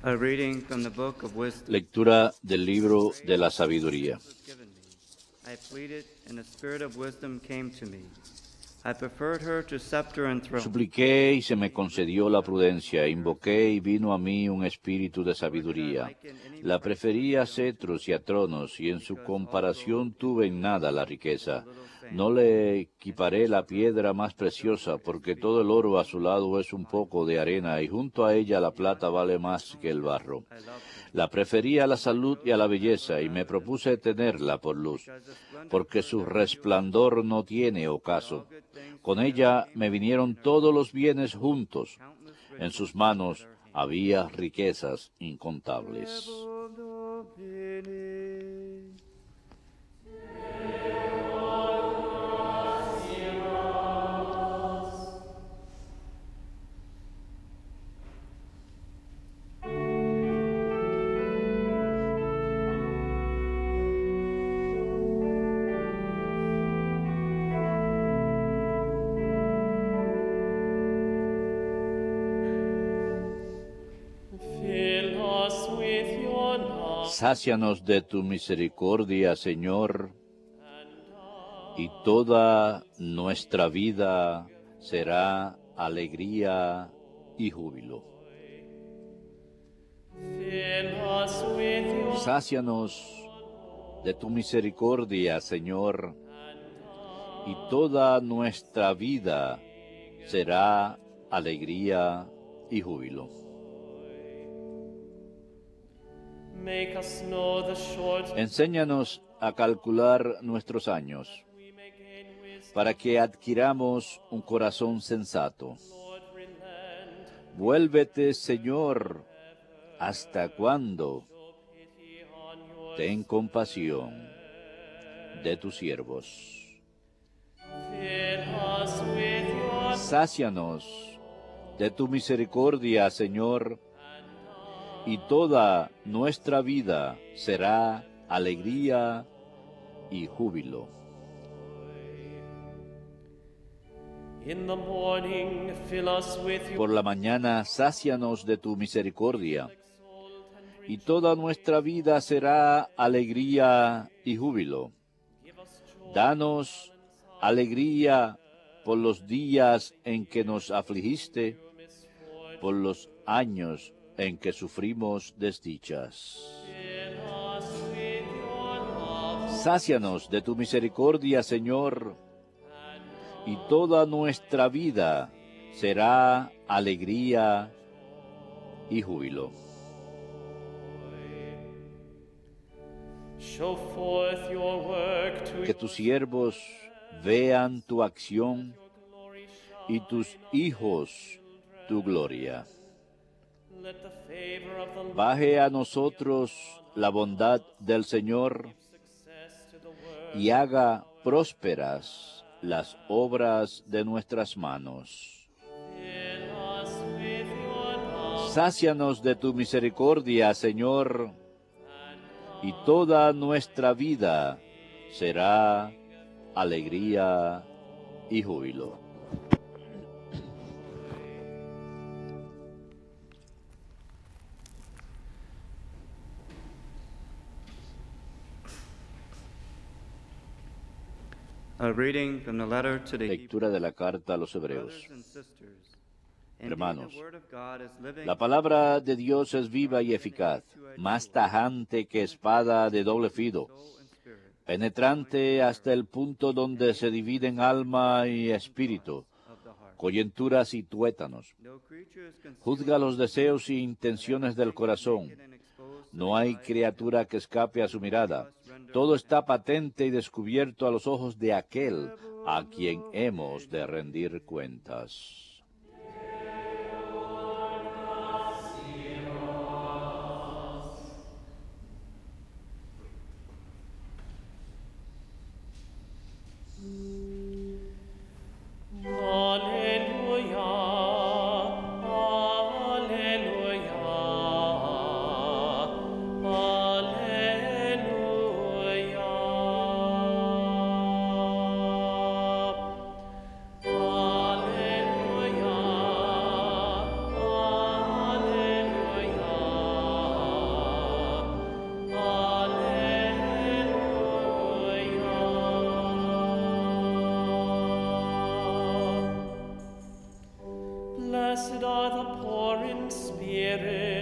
A reading from the book of wisdom. Lectura del libro de la sabiduría. I pleaded, and the spirit of wisdom came to me. I preferred her to scepter and throne. Supliqué y se me concedió la prudencia, invoqué y vino a mí un espíritu de sabiduría. La preferí a cetros y a tronos, y en su comparación tuve en nada la riqueza. No le equiparé la piedra más preciosa, porque todo el oro a su lado es un poco de arena, y junto a ella la plata vale más que el barro. La preferí a la salud y a la belleza, y me propuse tenerla por luz, porque su resplandor no tiene ocaso. Con ella me vinieron todos los bienes juntos. En sus manos había riquezas incontables. Sácianos de tu misericordia, Señor, y toda nuestra vida será alegría y júbilo. Sácianos de tu misericordia, Señor, y toda nuestra vida será alegría y júbilo. Enséñanos a calcular nuestros años, para que adquiramos un corazón sensato. Vuélvete, Señor, ¿hasta cuándo? Ten compasión de tus siervos. Sácianos de tu misericordia, Señor, y toda nuestra vida será alegría y júbilo. Por la mañana, sácianos de tu misericordia, y toda nuestra vida será alegría y júbilo. Danos alegría por los días en que nos afligiste, por los años en que sufrimos desdichas. Sácianos de tu misericordia, Señor, y toda nuestra vida será alegría y júbilo. Que tus siervos vean tu acción y tus hijos tu gloria. Baje a nosotros la bondad del Señor y haga prósperas las obras de nuestras manos. Sácianos de tu misericordia, Señor, y toda nuestra vida será alegría y júbilo. A reading from the letter to the Lectura de la carta a los Hebreos. Brothers and sisters, Hermanos, indeed, the word of God is living la palabra de Dios es viva y eficaz, más tajante que espada de doble filo, soul and spirit, penetrante hasta el punto donde se dividen alma y espíritu, of the heart. coyunturas y tuétanos. No creature is concealed Juzga los deseos y intenciones del corazón. and exposed to No hay criatura que escape a su mirada. Todo está patente y descubierto a los ojos de aquel a quien hemos de rendir cuentas.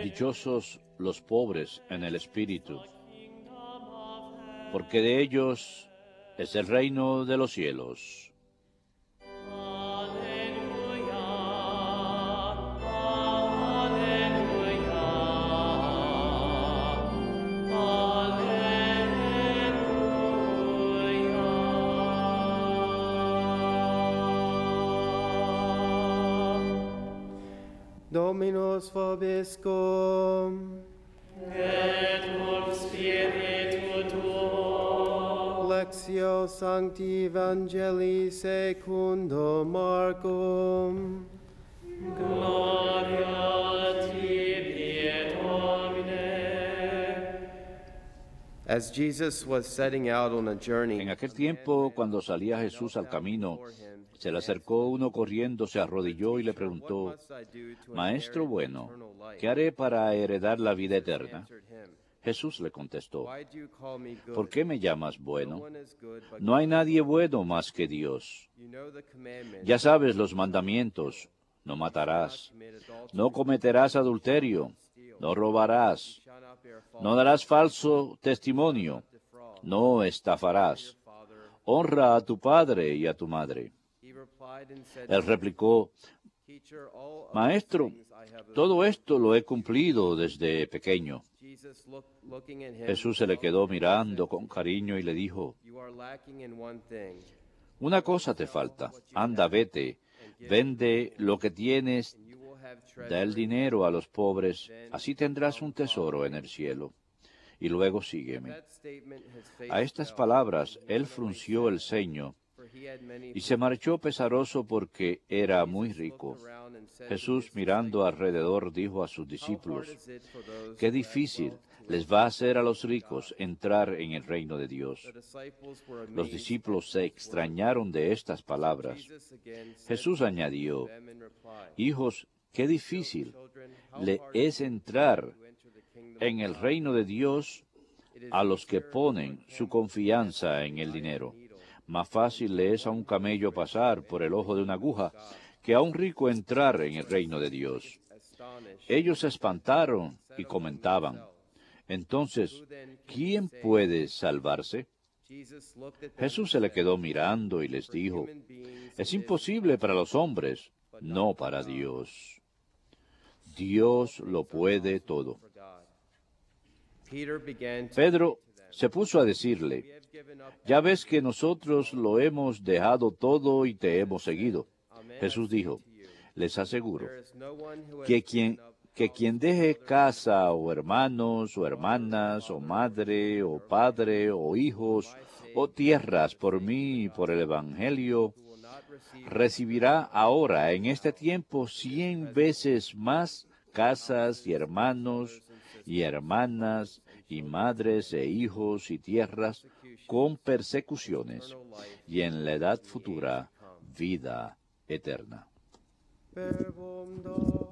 Dichosos los pobres en el espíritu, porque de ellos es el reino de los cielos. Dominus vobiscum. Et cum spiritu tuo. Lectio Sancti Evangelii secundo Marcum. Gloria tibi, Domine. As Jesus was setting out on a journey, En aquel tiempo, cuando salía Jesús al camino, se le acercó uno corriendo, se arrodilló y le preguntó: Maestro bueno, ¿qué haré para heredar la vida eterna? Jesús le contestó: ¿Por qué me llamas bueno? No hay nadie bueno más que Dios. Ya sabes los mandamientos: no matarás, no cometerás adulterio, no robarás, no darás falso testimonio, no estafarás, honra a tu padre y a tu madre. Él replicó: Maestro, todo esto lo he cumplido desde pequeño. Jesús se le quedó mirando con cariño y le dijo: Una cosa te falta. Anda, vete, vende lo que tienes, da el dinero a los pobres, así tendrás un tesoro en el cielo. Y luego sígueme. A estas palabras él frunció el ceño y se marchó pesaroso porque era muy rico. Jesús, mirando alrededor, dijo a sus discípulos: Qué difícil les va a ser a los ricos entrar en el reino de Dios. Los discípulos se extrañaron de estas palabras. Jesús añadió: Hijos, qué difícil le es entrar en el reino de Dios a los que ponen su confianza en el dinero. Más fácil le es a un camello pasar por el ojo de una aguja que a un rico entrar en el reino de Dios. Ellos se espantaron y comentaban: Entonces, ¿quién puede salvarse? Jesús se le quedó mirando y les dijo: Es imposible para los hombres, no para Dios. Dios lo puede todo. Pedro se puso a decirle: Ya ves que nosotros lo hemos dejado todo y te hemos seguido. Jesús dijo: Les aseguro que quien deje casa o hermanos o hermanas o madre o padre o hijos o tierras por mí y por el Evangelio, recibirá ahora en este tiempo 100 veces más casas y hermanos y hermanas y madres e hijos y tierras con persecuciones, y en la edad futura vida eterna. Verbum Domini.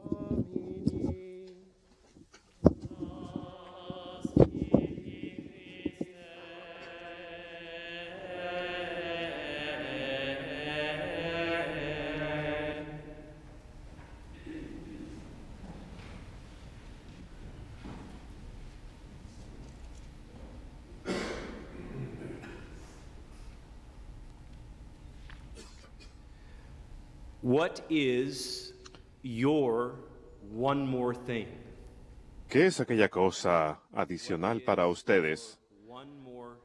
What is your one more thing? ¿Qué es aquella cosa adicional para ustedes?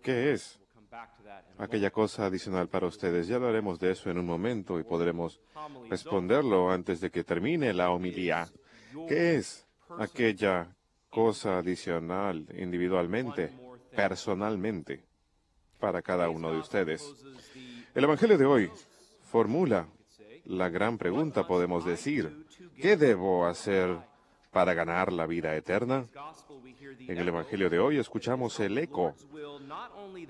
¿Qué es aquella cosa adicional para ustedes? Ya hablaremos de eso en un momento y podremos responderlo antes de que termine la homilía. ¿Qué es aquella cosa adicional individualmente, personalmente, para cada uno de ustedes? El Evangelio de hoy formula la gran pregunta, podemos decir: ¿qué debo hacer para ganar la vida eterna? En el Evangelio de hoy escuchamos el eco,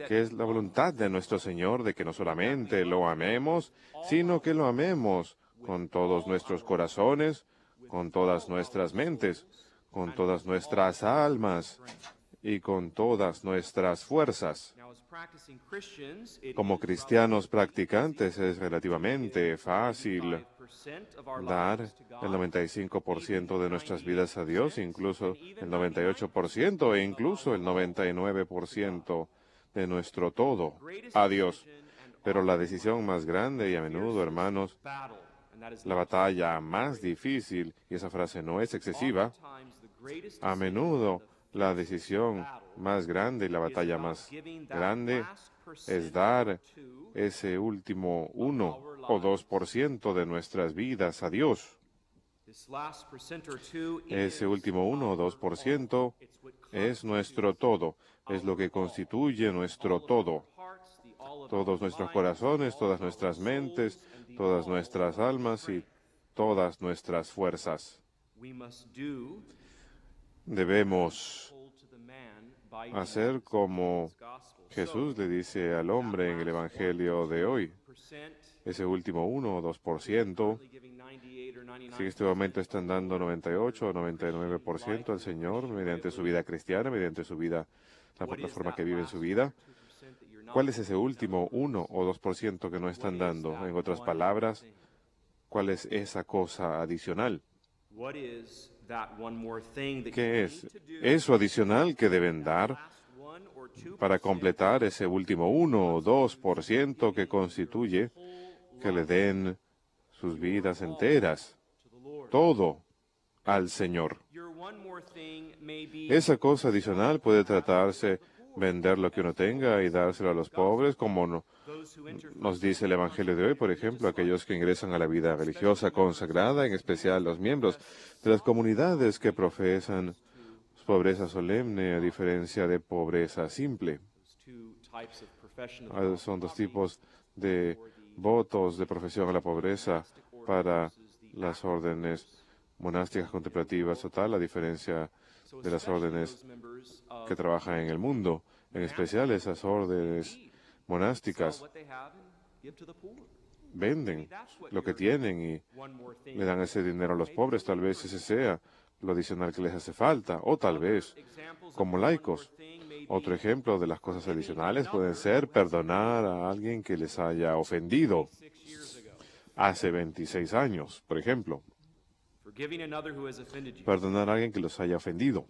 que es la voluntad de nuestro Señor de que no solamente lo amemos, sino que lo amemos con todos nuestros corazones, con todas nuestras mentes, con todas nuestras almas y con todas nuestras fuerzas. Now, as practicing Christians, it Como is cristianos practicantes es relativamente fácil 95% of our dar lives to God, el 95% de nuestras vidas a Dios, incluso el 98% e incluso el 99% de nuestro todo a Dios. Pero la decisión más grande y a menudo, hermanos, battle, and that is la batalla más difícil, y esa frase no es excesiva, oftentimes the greatest a menudo la decisión más grande y la batalla más grande es dar ese último 1 o 2% de nuestras vidas a Dios. this last percent or two Ese último 1 o 2% es nuestro todo, es lo que constituye nuestro todo. hearts, the all of Todos nuestros corazones, todas nuestras mentes, todas nuestras almas y todas nuestras fuerzas. we must do Debemos told to the man by hacer como gospel. Jesús le dice al hombre en el Evangelio de hoy. Percent, Ese último 1 o 2%, giving 98 or 99 si en este momento están dando 98 o 99% al Señor mediante su vida cristiana, mediante su vida, la plataforma que vive en su vida, 2% that you're not. ¿cuál es ese último 1 o 2% que no están dando? En otras palabras, ¿cuál es esa cosa adicional? What is that one more thing that ¿Qué you es need to do? eso adicional que deben dar Last 1 or 2% para completar ese último 1 o 2% que constituye que le den sus vidas enteras, to the Lord. todo al Señor? Your one more thing may be Esa cosa adicional puede tratarse vender lo que uno tenga y dárselo a los pobres, como those who enter nos dice el Evangelio de hoy, por ejemplo, aquellos que ingresan a la vida religiosa consagrada, en especial los miembros de las comunidades que profesan pobreza solemne a diferencia de pobreza simple. those two types of profession of Son dos tipos de votos de profesión a la pobreza para las órdenes monásticas contemplativas total, a diferencia de las órdenes members of que trabajan en el mundo, en especial esas órdenes monásticas what they have and give to the poor. venden lo que tienen y One more thing. le dan ese dinero a los pobres. Tal vez ese sea lo adicional que les hace falta, o tal vez, Examples of como one more laicos, thing may be otro ejemplo de las cosas adicionales pueden ser perdonar a alguien que les haya ofendido 6 years ago. hace 26 años, por ejemplo. Forgiving another who has offended you. Perdonar a alguien que los haya ofendido.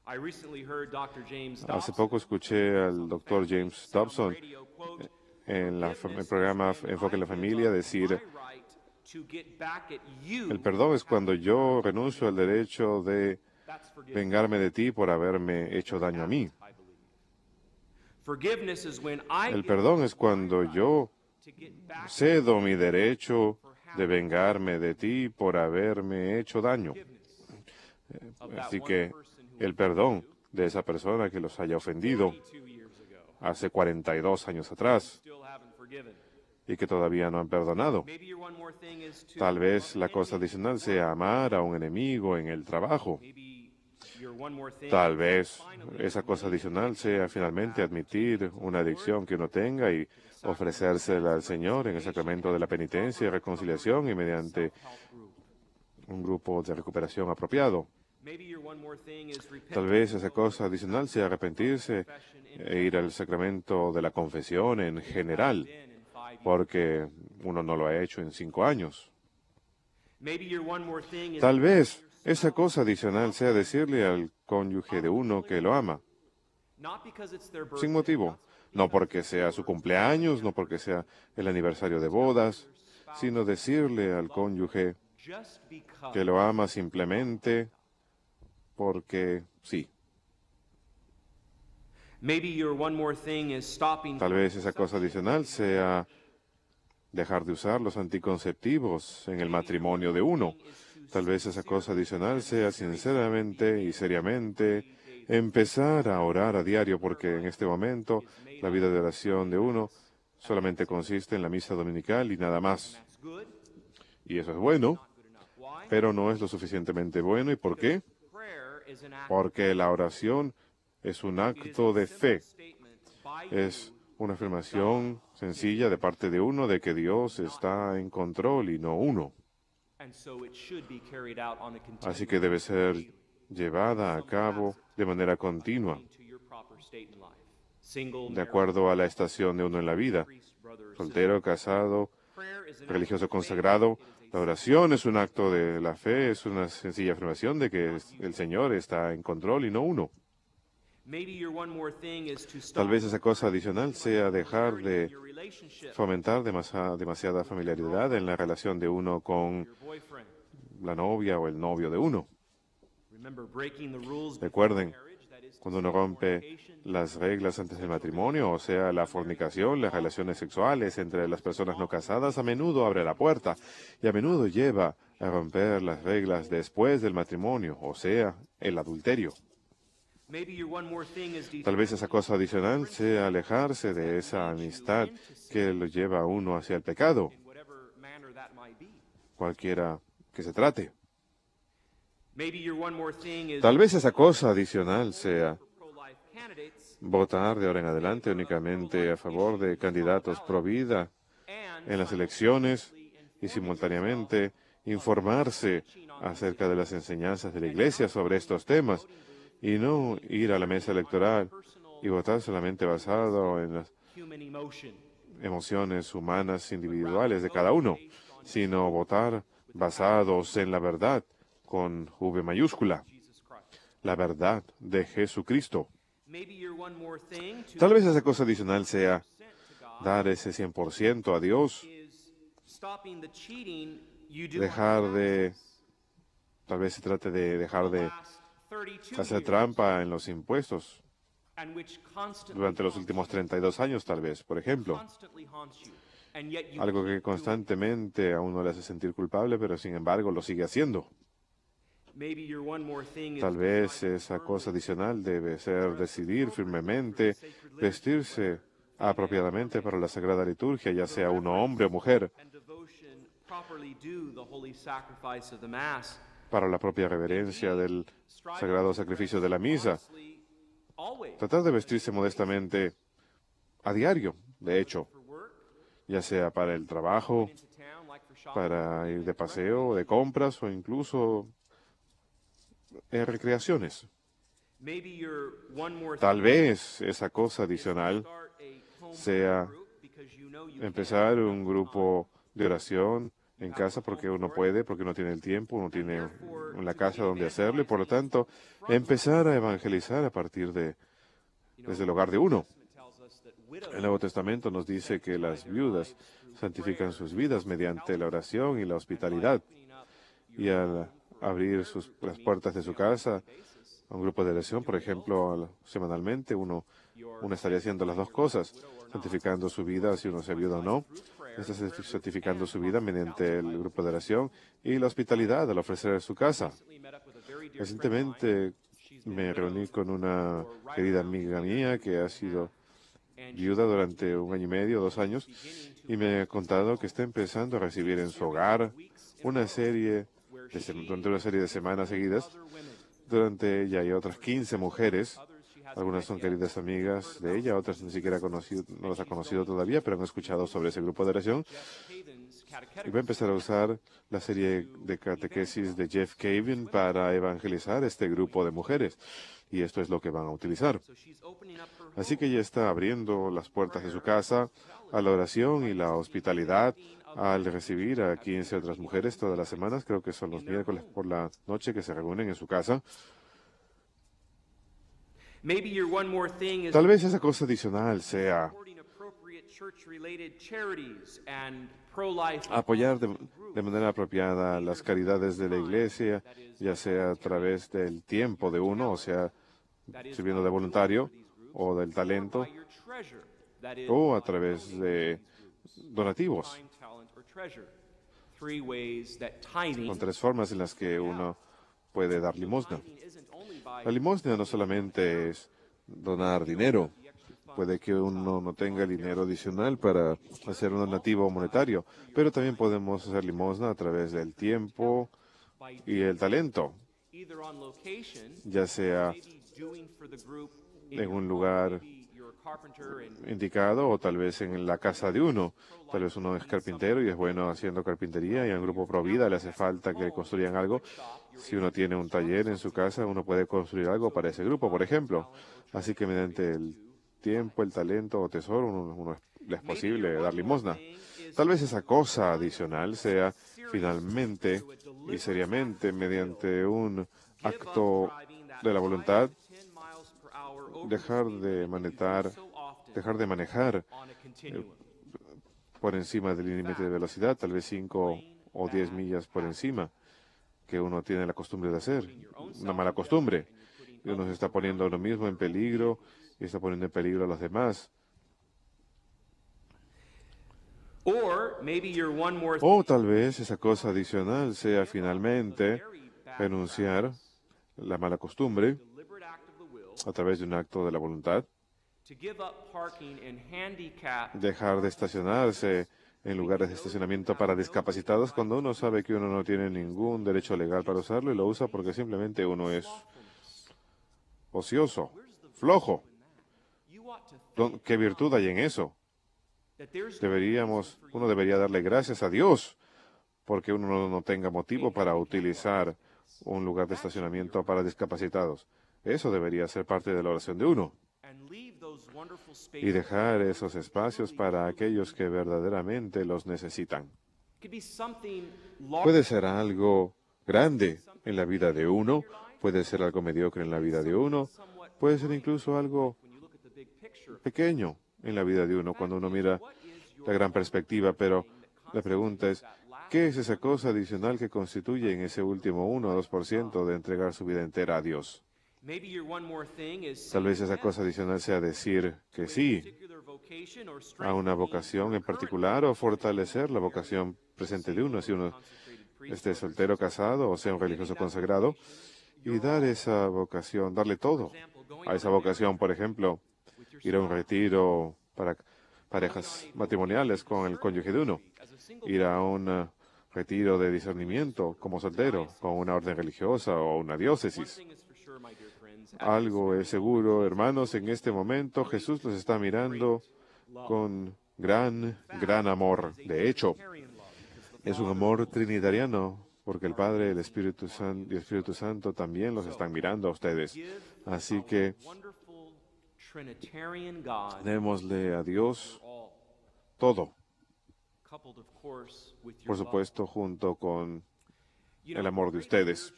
I recently heard Dr. James Hace Dobson poco escuché al doctor James Dobson radio quote, en el programa Enfoque en la Familia decir, "My right to get back at you." el perdón es cuando yo renuncio al derecho de That's forgiveness, vengarme de ti por haberme hecho daño a mí. I believe. Forgiveness is when I El give perdón es cuando yo to get back cedo mi derecho de vengarme de ti por haberme hecho daño. of that Así one que person who el perdón de esa persona que los haya ofendido 2 years ago hace 42 años atrás still haven't forgiven. y que todavía no han perdonado. Maybe your one more thing is to Tal vez la cosa adicional sea amar a un enemigo en el trabajo. maybe your one more thing Tal vez esa cosa adicional sea finalmente admitir una adicción que uno tenga y ofrecérsela al Señor en el sacramento de la penitencia y reconciliación y mediante un grupo de recuperación apropiado. maybe your one more thing is Tal vez esa cosa adicional sea arrepentirse e ir al sacramento de la confesión en general, in 5 years. porque uno no lo ha hecho en 5 años. Maybe your one more thing is Tal vez esa cosa adicional sea decirle al cónyuge de uno que lo ama, not because it's their birthday, sin motivo, no porque sea su cumpleaños, no porque sea el aniversario de bodas, sino decirle al cónyuge just because que lo ama simplemente porque sí. maybe your one more thing is stopping Tal vez esa cosa adicional sea dejar de usar los anticonceptivos en el matrimonio de uno. Tal vez esa cosa adicional sea sinceramente y seriamente empezar a orar a diario, porque en este momento la vida de oración de uno solamente consiste en la misa dominical y nada más. that's good, Y eso es bueno, good enough. Why? pero no es lo suficientemente bueno. ¿Y por qué? Prayer is an act Porque la oración es un acto de fe. statement by Es una afirmación sencilla de parte de uno de que Dios está en control y no uno. and so it should be carried out on a continuous Así que debe ser llevada a cabo de manera continua, according to your proper state in life. Single, de acuerdo a la estación de uno en la vida, priest, brother, soltero, casado, prayer is an religioso consagrado. La oración es un acto de la fe, es una sencilla afirmación de que el Señor está en control y no uno. Maybe your one more thing is to stop Tal vez esa cosa adicional sea dejar de your relationship fomentar demasiada familiaridad en la relación de uno con with your boyfriend. la novia o el novio de uno. Remember breaking the rules Recuerden, before marriage, that is to cuando uno rompe las reglas antes del matrimonio, o sea, la fornicación, las relaciones sexuales entre las personas no casadas, a menudo abre la puerta y a menudo lleva a romper las reglas después del matrimonio, o sea, el adulterio. maybe your one more thing is Tal vez esa cosa adicional sea alejarse de esa amistad que lo lleva a uno hacia el pecado, in whatever manner that might be. cualquiera que se trate. Maybe your one more thing is Tal vez esa cosa adicional sea for pro-life candidates votar de ahora en adelante únicamente a favor de candidatos pro vida and en las elecciones y simultáneamente informarse acerca de las enseñanzas de la Iglesia sobre estos temas y no ir a la mesa electoral y votar solamente basado en las human emotion. emociones humanas individuales de cada uno, sino votar basados en la verdad con V mayúscula, Jesus Christ. la verdad de Jesucristo. Maybe your one more thing to Tal vez esa cosa adicional sea present to God dar ese 100% a Dios, is stopping the cheating you do dejar on de, tal vez se trate de dejar the de last 32 hacer years, trampa en los impuestos and which constantly durante los últimos 32 años, tal vez, por ejemplo. constantly haunts you, and yet you Algo keep que doing it. constantemente a uno le hace sentir culpable, pero sin embargo lo sigue haciendo. Maybe your one more thing is Tal vez esa cosa adicional debe ser decidir firmemente vestirse apropiadamente para la Sagrada Liturgia, ya sea uno hombre o mujer, and devotion properly do the holy sacrifice of the Mass. para la propia reverencia del sagrado sacrificio de la misa. Honestly, always Tratar de vestirse modestamente a diario, de hecho, for work, ya sea para el trabajo, into town, like for shopping, para ir de paseo, de compras o incluso en recreaciones. maybe your one more Tal thing vez esa cosa adicional start a home sea group because you know you empezar un grupo de oración en casa porque uno puede, porque uno tiene el tiempo, uno tiene en la casa donde hacerlo y por lo tanto empezar a evangelizar a partir de desde el hogar de uno. tells us that widows El Nuevo Testamento nos dice que las viudas santifican sus vidas mediante la oración y la hospitalidad y al abrir las puertas de su casa a un grupo de oración, por ejemplo, semanalmente, uno estaría haciendo las dos cosas, santificando su vida si uno se viuda o no, está santificando su vida mediante el grupo de oración y la hospitalidad al ofrecer su casa. met up with a very dear Recientemente me reuní con una querida amiga mía que ha sido viuda durante 1 año y medio, 2 años, y me ha contado que está empezando a recibir en su hogar durante una serie de semanas seguidas, durante ella y otras 15 mujeres. Algunas son queridas amigas de ella, otras ni siquiera no las ha conocido todavía, pero han escuchado sobre ese grupo de oración. Haven's Y catechetical. va a empezar a usar la serie de catequesis de Jeff Cavin para evangelizar este grupo de mujeres. Y esto es lo que van a utilizar. So she's opening up her Así que ella está abriendo las puertas de su casa a la oración y la hospitalidad al recibir a 15 otras mujeres todas las semanas. Creo que son los miércoles por la noche que se reúnen en su casa. maybe your one more thing is Tal vez esa cosa adicional sea supporting appropriate church-related charities and pro-life apoyar de manera apropiada las caridades de la iglesia, ya sea a través del tiempo de uno, o sea, sirviendo de voluntario o del talento, by your treasure, that is o a través de donativos. time, talent, or treasure. 3 ways that tithing Son 3 formas en las que uno puede dar limosna. isn't only by La limosna no solamente es donar dinero, puede que uno no tenga dinero adicional para hacer un donativo monetario, pero también podemos hacer limosna a través del tiempo y el talento, either on location, ya sea maybe doing for the group en un lugar maybe your indicado, o tal vez en la casa de uno. Tal vez uno es carpintero y es bueno haciendo carpintería, y a un grupo Provida le hace falta que construyan algo. Si uno tiene un taller en su casa, uno puede construir algo para ese grupo, por ejemplo. Así que mediante el tiempo, el talento o tesoro, uno le es posible dar limosna. Tal vez esa cosa adicional sea finalmente y seriamente, mediante un acto de la voluntad, dejar de manejar por encima del límite de velocidad, tal vez 5 o 10 millas por encima, que uno tiene la costumbre de hacer, una mala costumbre. Y uno se está poniendo a uno mismo en peligro y está poniendo en peligro a los demás. O tal vez esa cosa adicional sea finalmente renunciar la mala costumbre a través de un acto de la voluntad, dejar de estacionarse en lugares de estacionamiento para discapacitados cuando uno sabe que uno no tiene ningún derecho legal para usarlo y lo usa porque simplemente uno es ocioso, flojo. ¿Qué virtud hay en eso? Uno debería darle gracias a Dios porque uno no tenga motivo para utilizar un lugar de estacionamiento para discapacitados. Eso debería ser parte de la oración de uno. Y dejar esos espacios para aquellos que verdaderamente los necesitan. Puede ser algo grande en la vida de uno, puede ser algo mediocre en la vida de uno, puede ser incluso algo pequeño en la vida de uno cuando uno mira la gran perspectiva, pero la pregunta es, ¿qué es esa cosa adicional que constituye en ese último 1 o 2% de entregar su vida entera a Dios? Tal vez esa cosa adicional sea decir que sí a una vocación en particular o fortalecer la vocación presente de uno, si uno esté soltero, casado o sea un religioso consagrado, y dar esa vocación, darle todo a esa vocación. Por ejemplo, ir a un retiro para parejas matrimoniales con el cónyuge de uno, ir a un retiro de discernimiento como soltero, con una orden religiosa o una diócesis. Algo es seguro, hermanos, en este momento Jesús los está mirando con gran amor. De hecho, es un amor trinitariano, porque el Padre, el Espíritu Santo y el Espíritu Santo también los están mirando a ustedes. Así que démosle a Dios todo, por supuesto, junto con el amor de ustedes.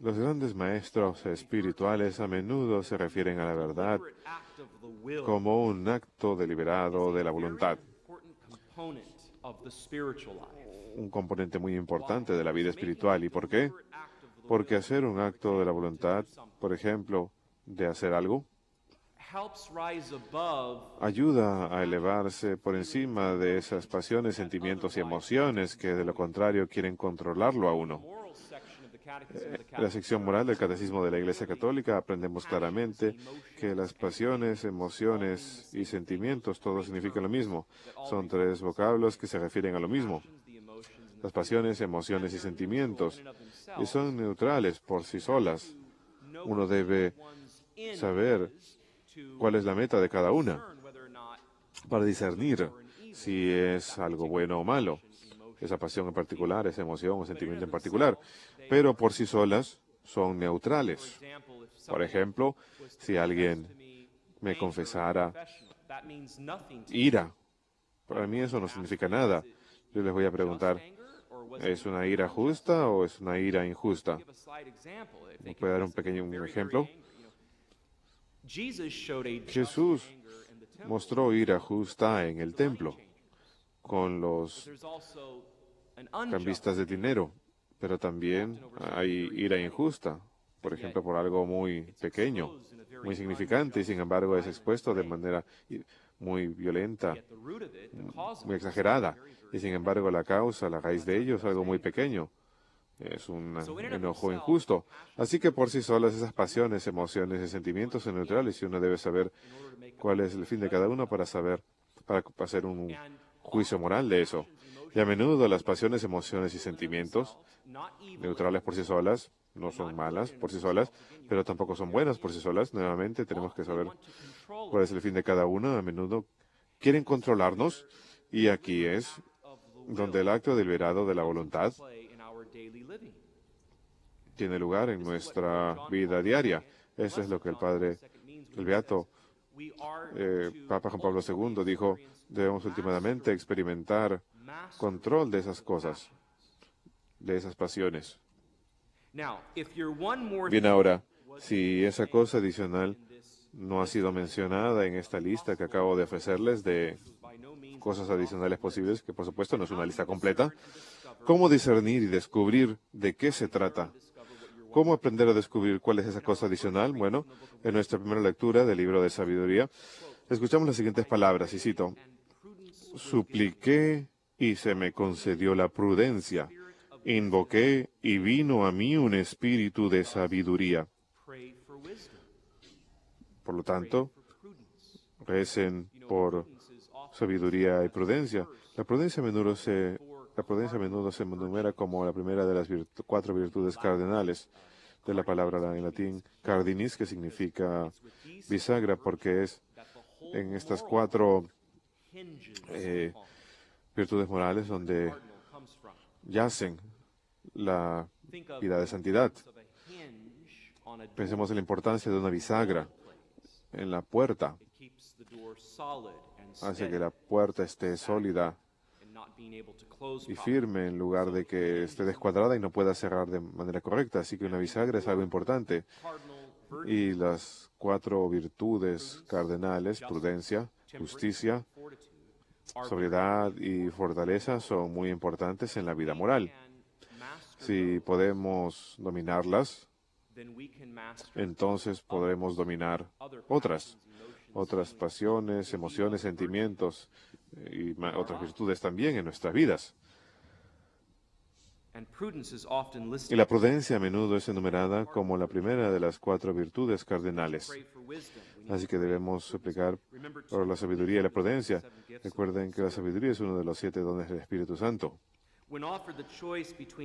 Los grandes maestros espirituales a menudo se refieren a la verdad como un acto deliberado de la voluntad, un componente muy importante de la vida espiritual. ¿Y por qué? Porque hacer un acto de la voluntad, por ejemplo, de hacer algo, ayuda a elevarse por encima de esas pasiones, sentimientos y emociones que de lo contrario quieren controlarlo a uno. En la sección moral del Catecismo de la Iglesia Católica aprendemos claramente que las pasiones, emociones y sentimientos todos significan lo mismo. Son 3 vocablos que se refieren a lo mismo. Las pasiones, emociones y sentimientos, y son neutrales por sí solas. Uno debe saber cuál es la meta de cada una para discernir si es algo bueno o malo, esa pasión en particular, esa emoción o sentimiento en particular, pero por sí solas son neutrales. Por ejemplo, si alguien me confesara ira, para mí eso no significa nada. Yo les voy a preguntar, ¿es una ira justa o es una ira injusta? ¿Me puede dar un pequeño ejemplo? Jesús mostró ira justa en el templo con los cambistas de dinero, pero también hay ira injusta, por ejemplo, por algo muy pequeño, muy significante, y sin embargo es expuesto de manera muy violenta, muy exagerada, y sin embargo la causa, la raíz de ello es algo muy pequeño. Es un enojo injusto. Así que por sí solas esas pasiones, emociones y sentimientos son neutrales y uno debe saber cuál es el fin de cada uno para hacer un juicio moral de eso. Y a menudo las pasiones, emociones y sentimientos, neutrales por sí solas, no son malas por sí solas, pero tampoco son buenas por sí solas. Nuevamente, tenemos que saber cuál es el fin de cada una. A menudo quieren controlarnos, y aquí es donde el acto deliberado de la voluntad tiene lugar en nuestra vida diaria. Eso es lo que el Padre, el Beato Papa Juan Pablo II dijo: debemos últimamente experimentar control de esas cosas, de esas pasiones. Bien, ahora, si esa cosa adicional no ha sido mencionada en esta lista que acabo de ofrecerles de cosas adicionales posibles, que por supuesto no es una lista completa, ¿cómo discernir y descubrir de qué se trata? ¿Cómo aprender a descubrir cuál es esa cosa adicional? Bueno, en nuestra primera lectura del libro de sabiduría, escuchamos las siguientes palabras, y cito: supliqué y se me concedió la prudencia, invoqué y vino a mí un espíritu de sabiduría. Por lo tanto, recen por sabiduría y prudencia. La prudencia a menudo se enumera como la primera de las 4 virtudes cardinales, de la palabra en latín cardinis, que significa bisagra, porque es en estas 4 virtudes morales donde yacen la vida de santidad. Pensemos en la importancia de una bisagra en la puerta. Hace que la puerta esté sólida y firme en lugar de que esté descuadrada y no pueda cerrar de manera correcta. Así que una bisagra es algo importante. Y las 4 virtudes cardenales, prudencia, justicia, sobriedad y fortaleza, son muy importantes en la vida moral. Si podemos dominarlas, entonces podremos dominar otras pasiones, emociones, sentimientos y otras virtudes también en nuestras vidas. Y la prudencia a menudo es enumerada como la primera de las 4 virtudes cardinales. Así que debemos suplicar por la sabiduría y la prudencia. Recuerden que la sabiduría es uno de los 7 dones del Espíritu Santo.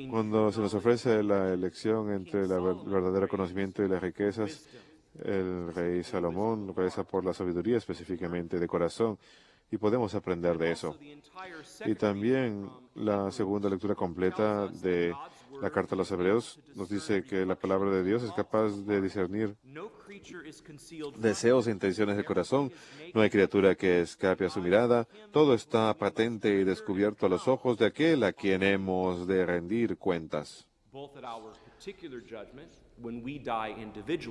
Cuando se nos ofrece la elección entre el verdadero conocimiento y las riquezas, el rey Salomón reza por la sabiduría específicamente de corazón, y podemos aprender de eso. Y también la segunda lectura completa de la carta a los Hebreos nos dice que la palabra de Dios es capaz de discernir deseos e intenciones del corazón. No hay criatura que escape a su mirada. Todo está patente y descubierto a los ojos de aquel a quien hemos de rendir cuentas.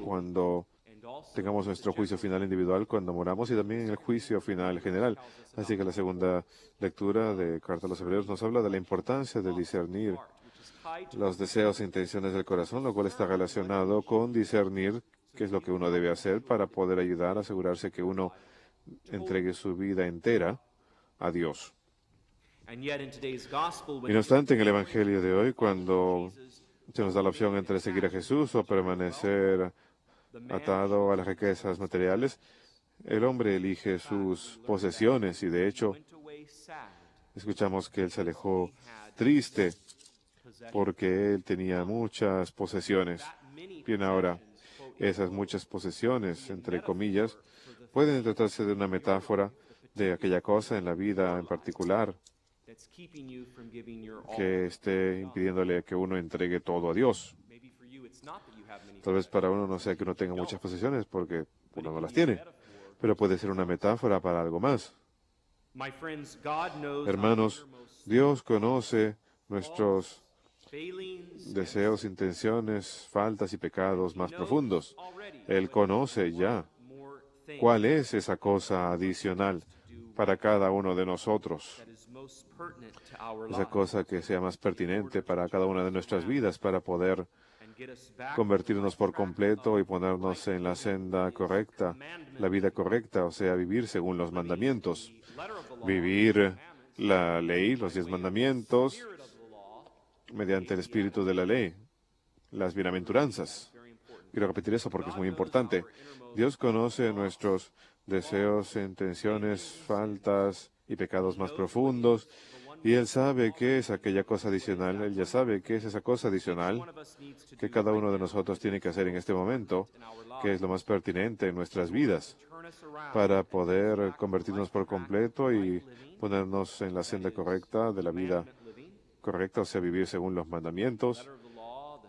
Cuando tengamos nuestro juicio final individual, cuando moramos, y también en el juicio final general. Así que la segunda lectura de Carta a los Hebreos nos habla de la importancia de discernir los deseos e intenciones del corazón, lo cual está relacionado con discernir qué es lo que uno debe hacer para poder ayudar a asegurarse que uno entregue su vida entera a Dios. Y no obstante, en el Evangelio de hoy, cuando se nos da la opción entre seguir a Jesús o permanecer atado a las riquezas materiales, el hombre elige sus posesiones, y de hecho escuchamos que él se alejó triste porque él tenía muchas posesiones. Bien, ahora, esas muchas posesiones, entre comillas, pueden tratarse de una metáfora de aquella cosa en la vida en particular que esté impidiéndole que uno entregue todo a Dios. Tal vez para uno no sea que uno tenga muchas posesiones porque uno no las tiene, pero puede ser una metáfora para algo más. Hermanos, Dios conoce nuestros deseos, intenciones, faltas y pecados más profundos. Él conoce ya cuál es esa cosa adicional para cada uno de nosotros, esa cosa que sea más pertinente para cada una de nuestras vidas, para poder convertirnos por completo y ponernos en la senda correcta, la vida correcta, o sea, vivir según los mandamientos, vivir la ley, los 10 mandamientos, mediante el espíritu de la ley, las bienaventuranzas. Quiero repetir eso porque es muy importante. Dios conoce nuestros deseos, intenciones, faltas y pecados más profundos, Y Él sabe qué es aquella cosa adicional, Él ya sabe qué es esa cosa adicional que cada uno de nosotros tiene que hacer en este momento, que es lo más pertinente en nuestras vidas, para poder convertirnos por completo y ponernos en la senda correcta de la vida correcta, o sea, vivir según los mandamientos,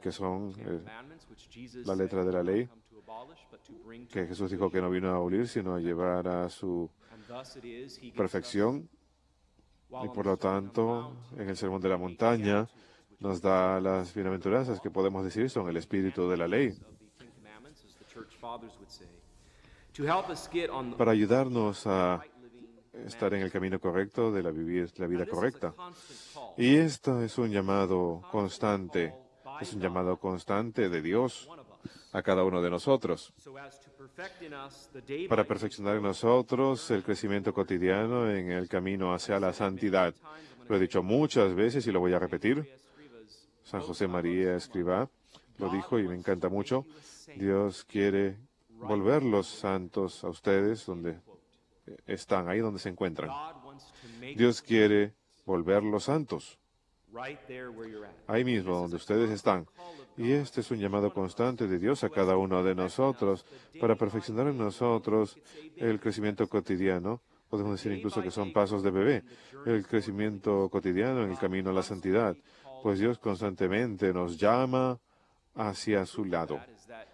que son la letra de la ley, que Jesús dijo que no vino a abolir, sino a llevar a su perfección. Y por lo tanto, en el Sermón de la Montaña, nos da las bienaventuranzas que podemos decir son el espíritu de la ley, para ayudarnos a estar en el camino correcto de vivir la vida correcta. Y esto es un llamado constante de Dios a cada uno de nosotros, para perfeccionar en nosotros el crecimiento cotidiano en el camino hacia la santidad. Lo he dicho muchas veces y lo voy a repetir. San José María Escrivá lo dijo y me encanta mucho. Dios quiere volverlos santos a ustedes donde están, ahí donde se encuentran. Dios quiere volverlos santos, ahí mismo donde ustedes están. Y este es un llamado constante de Dios a cada uno de nosotros para perfeccionar en nosotros el crecimiento cotidiano. Podemos decir incluso que son pasos de bebé, el crecimiento cotidiano en el camino a la santidad, pues Dios constantemente nos llama hacia su lado.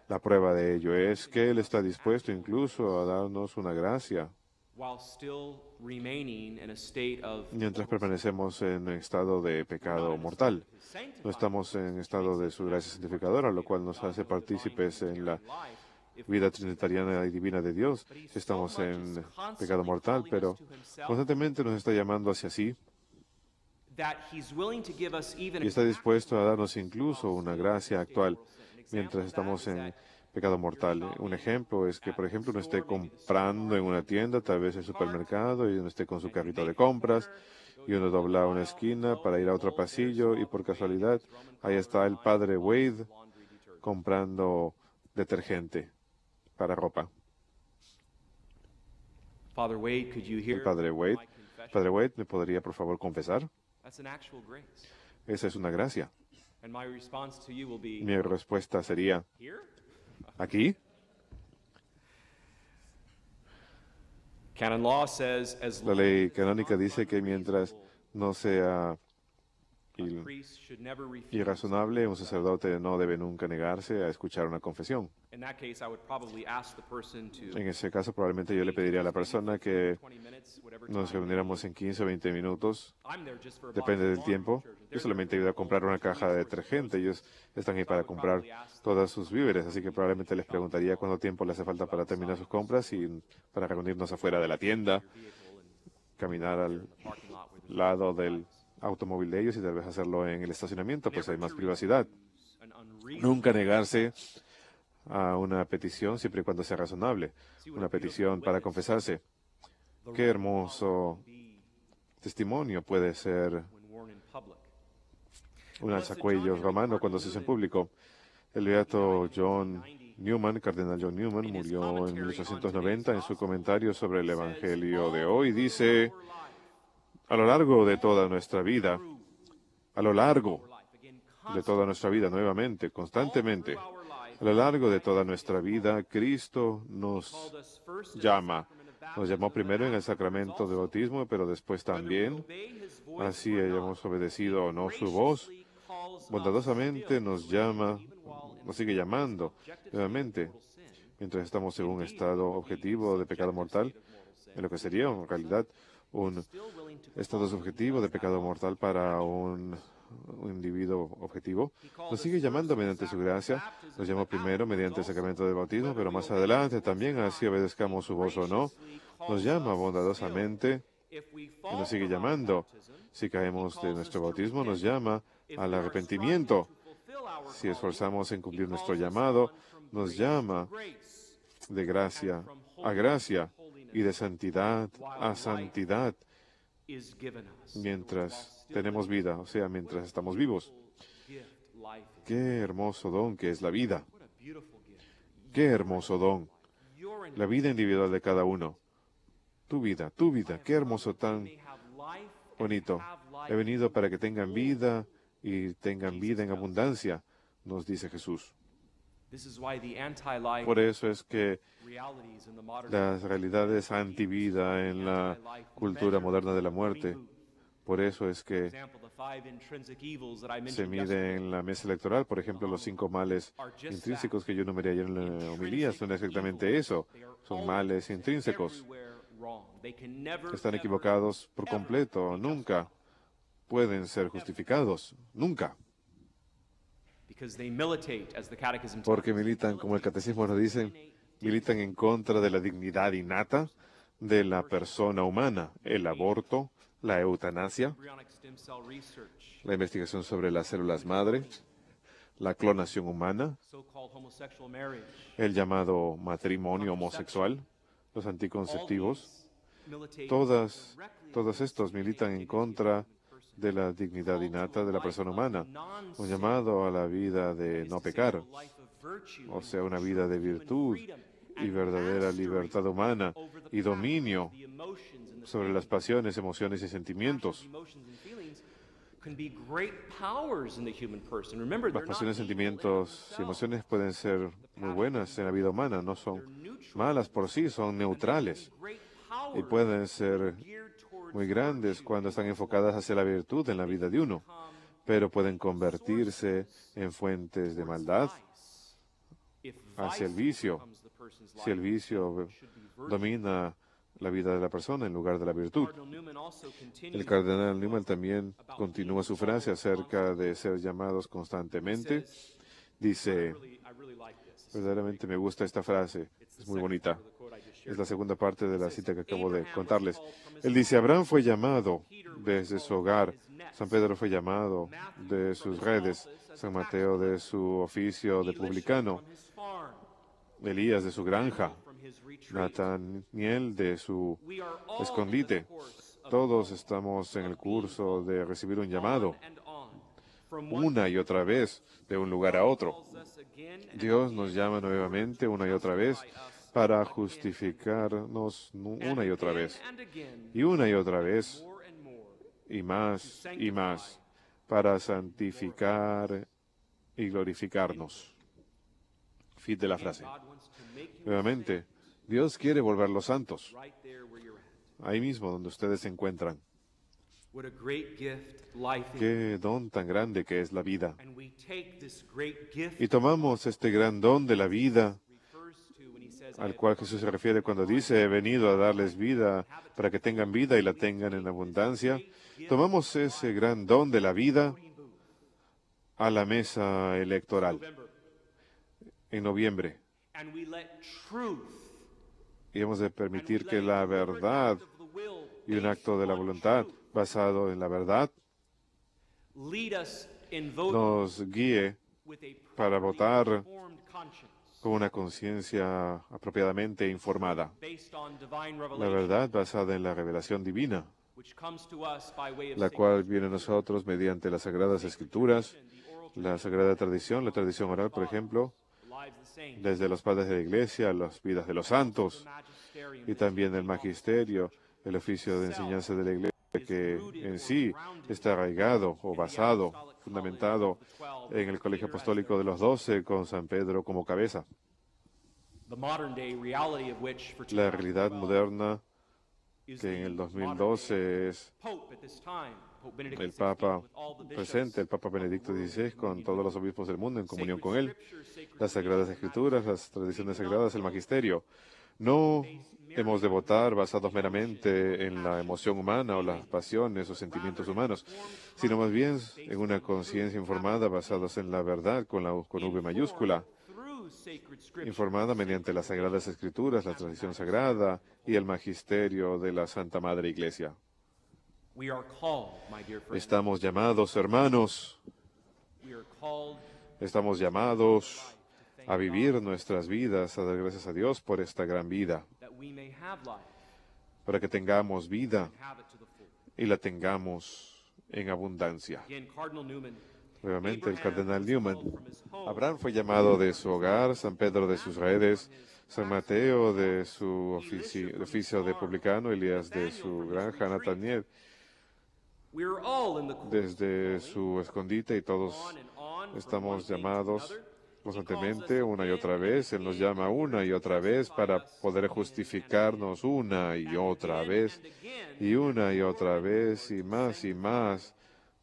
La prueba de ello es que Él está dispuesto incluso a darnos una gracia mientras permanecemos en un estado de pecado mortal. No estamos en estado de su gracia santificadora, lo cual nos hace partícipes en la vida trinitariana y divina de Dios. Estamos en pecado mortal, pero constantemente nos está llamando hacia sí y está dispuesto a darnos incluso una gracia actual mientras estamos en pecado mortal. Un ejemplo es que, por ejemplo, uno esté comprando en una tienda, tal vez en el supermercado, y uno esté con su carrito de compras, y uno dobla una esquina para ir a otro pasillo, y por casualidad, ahí está el padre Wade comprando detergente para ropa. El padre Wade, ¿me podría, por favor, confesar? Esa es una gracia. Mi respuesta sería, ¿aquí? La ley canónica dice que mientras no sea irrazonable, un sacerdote no debe nunca negarse a escuchar una confesión. En ese caso, probablemente yo le pediría a la persona que nos reuniéramos en 15 o 20 minutos, depende del tiempo. Yo solamente ayudo a comprar una caja de detergente, ellos están ahí para comprar todos sus víveres, así que probablemente les preguntaría cuánto tiempo le hace falta para terminar sus compras y para reunirnos afuera de la tienda, caminar al lado del automóvil de ellos y tal vez hacerlo en el estacionamiento, pues hay más privacidad. Nunca negarse a una petición siempre y cuando sea razonable. Una petición para confesarse. Qué hermoso testimonio puede ser un alzacuellos romano cuando se hizo en público. El beato John Newman, cardenal John Newman, murió en 1890. En su comentario sobre el Evangelio de hoy dice: a lo largo de toda nuestra vida, nuevamente, constantemente, a lo largo de toda nuestra vida, Cristo nos llama. Nos llamó primero en el sacramento de bautismo, pero después también, así hayamos obedecido o no su voz, bondadosamente nos llama, nos sigue llamando nuevamente, mientras estamos en un estado objetivo de pecado mortal, en lo que sería en realidad un estado subjetivo de pecado mortal para un individuo objetivo. Nos sigue llamando mediante su gracia. Nos llamó primero mediante el sacramento del bautismo, pero más adelante también, así obedezcamos su voz o no, nos llama bondadosamente y nos sigue llamando. Si caemos de nuestro bautismo, nos llama al arrepentimiento. Si esforzamos en cumplir nuestro llamado, nos llama de gracia a gracia y de santidad a santidad mientras tenemos vida, o sea, mientras estamos vivos. Qué hermoso don que es la vida. Qué hermoso don. La vida individual de cada uno. Tu vida, qué hermoso tan bonito. He venido para que tengan vida y tengan vida en abundancia, nos dice Jesús. Por eso es que las realidades antivida en la cultura moderna de la muerte, por eso es que se mide en la mesa electoral, por ejemplo, los 5 males intrínsecos que yo enumeré ayer en la homilía, son exactamente eso, son males intrínsecos. Están equivocados por completo, nunca pueden ser justificados, nunca. Porque militan, como el catecismo nos dice, militan en contra de la dignidad innata de la persona humana, el aborto, la eutanasia, la investigación sobre las células madre, la clonación humana, el llamado matrimonio homosexual, los anticonceptivos. Todos estos militan en contra de la dignidad innata de la persona humana, un llamado a la vida de no pecar, o sea, una vida de virtud y verdadera libertad humana y dominio sobre las pasiones, emociones y sentimientos. Las pasiones, sentimientos y emociones pueden ser muy buenas en la vida humana, no son malas por sí, son neutrales y pueden ser muy grandes cuando están enfocadas hacia la virtud en la vida de uno, pero pueden convertirse en fuentes de maldad hacia el vicio, si el vicio domina la vida de la persona en lugar de la virtud. El cardenal Newman también continúa su frase acerca de ser llamados constantemente. Dice, verdaderamente me gusta esta frase, es muy bonita. Es la segunda parte de la cita que acabo de contarles. Él dice, Abraham fue llamado desde su hogar, San Pedro fue llamado de sus redes, San Mateo de su oficio de publicano, Elías de su granja, Nataniel de su escondite. Todos estamos en el curso de recibir un llamado, una y otra vez, de un lugar a otro. Dios nos llama nuevamente una y otra vez para justificarnos una y otra vez, y una y otra vez, y más, para santificar y glorificarnos. Fin de la frase. Nuevamente, Dios quiere volverlos santos, ahí mismo donde ustedes se encuentran. Qué don tan grande que es la vida. Y tomamos este gran don de la vida, al cual Jesús se refiere cuando dice, he venido a darles vida para que tengan vida y la tengan en abundancia. Tomamos ese gran don de la vida a la mesa electoral en noviembre. Y hemos de permitir que la verdad y un acto de la voluntad basado en la verdad nos guíe para votar con una conciencia apropiadamente informada. La verdad basada en la revelación divina, la cual viene a nosotros mediante las Sagradas Escrituras, la Sagrada Tradición, la tradición oral, por ejemplo, desde los padres de la Iglesia, las vidas de los santos, y también el magisterio, el oficio de enseñanza de la Iglesia, que en sí está arraigado o basado, fundamentado en el Colegio Apostólico de los 12, con San Pedro como cabeza. La realidad moderna, que en el 2012 es el Papa presente, el Papa Benedicto XVI, con todos los obispos del mundo en comunión con él, las Sagradas Escrituras, las tradiciones sagradas, el magisterio. No hemos de votar basados meramente en la emoción humana o las pasiones o sentimientos humanos, sino más bien en una conciencia informada basados en la verdad con V mayúscula, informada mediante las Sagradas Escrituras, la tradición sagrada y el magisterio de la Santa Madre Iglesia. Estamos llamados, hermanos, estamos llamados a vivir nuestras vidas, a dar gracias a Dios por esta gran vida, para que tengamos vida y la tengamos en abundancia. Nuevamente, el cardenal Newman. Abraham fue llamado de su hogar, San Pedro de sus redes, San Mateo de su oficio de publicano, Elías de su granja, Nataniel We're all in the course desde su escondite y todos on and on from estamos one thing to llamados another. constantemente una y otra vez. Él nos llama una y otra vez para poder justificarnos una y otra vez y una y otra vez y más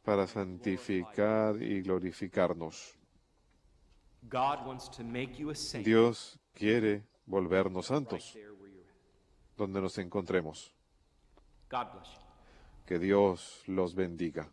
para santificar y glorificarnos. God wants to make you a saint Dios quiere volvernos right santos there where you're at. donde nos encontremos. God bless you. Que Dios los bendiga.